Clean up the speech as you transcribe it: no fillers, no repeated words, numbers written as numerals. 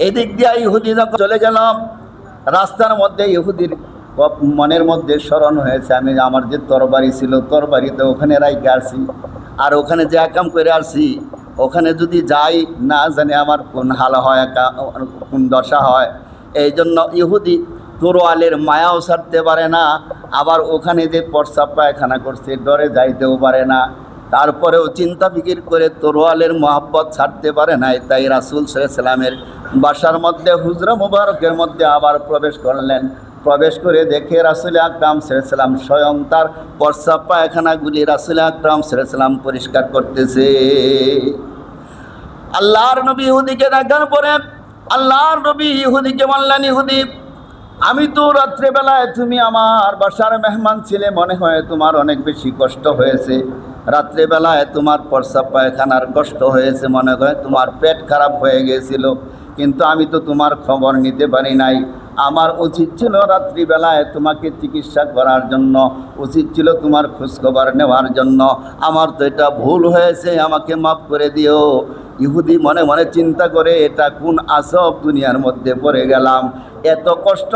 এদিক দিয়ে ইহুদি যখন চলে গেল, রাস্তার মধ্যে ইহুদির মনের মধ্যে স্মরণ হয়েছে, আমি আমার যে তরবারি ছিল, তরবারিতে ওখানে রাইকে আসছি, আর ওখানে যে কাম করে আসছি, ওখানে যদি যাই না জানি আমার কোন হাল হয়, কোন দশা হয়। এই জন্য ইহুদি তরোয়ালের মায়াও ছাড়তে পারে না, আবার ওখানে যে প্রস্রাব পায়খানা করছে ডরে যাইতেও পারে না। তারপরেও চিন্তা ফিকির করে তরোয়ালের মহাব্বত ছাড়তে পারে নাই, তাই রাসূল সাল্লাল্লাহু আলাইহি ওয়াসাল্লামের বাসার মধ্যে হুজরা মুবারকের মধ্যে আবার প্রবেশ করলেন। প্রবেশ করে দেখে রাসূল আকরাম সাল্লাল্লাহু আলাইহি ওয়াসাল্লাম স্বয়ং তার প্রস্রাব পায়খানাগুলি রাসূল আকরাম সাল্লাল্লাহু আলাইহি ওয়াসাল্লাম পরিষ্কার করতেছে। আল্লাহর নবী ইহুদিকে দেখার পরে আল্লাহর নবী ইহুদিকে বললেন, ইহুদি, আমি তো রাত্রেবেলায় তুমি আমার বাসার মেহমান ছিলে, মনে হয় তোমার অনেক বেশি কষ্ট হয়েছে। রাত্রেবেলায় তোমার প্রস্রাব পায়খানার কষ্ট হয়েছে, মনে হয় তোমার পেট খারাপ হয়ে গিয়েছিল, কিন্তু আমি তো তোমার খবর নিতে পারি নাই। আমার উচিত ছিল রাত্রিবেলায় তোমাকে চিকিৎসা করার জন্য, উচিত ছিল তোমার খোঁজখবর নেওয়ার জন্য। আমার তো এটা ভুল হয়েছে, আমাকে মাফ করে দিও। ইহুদি মনে মনে চিন্তা করে, এটা কোন আজব দুনিয়ার মধ্যে পড়ে গেলাম, এত কষ্ট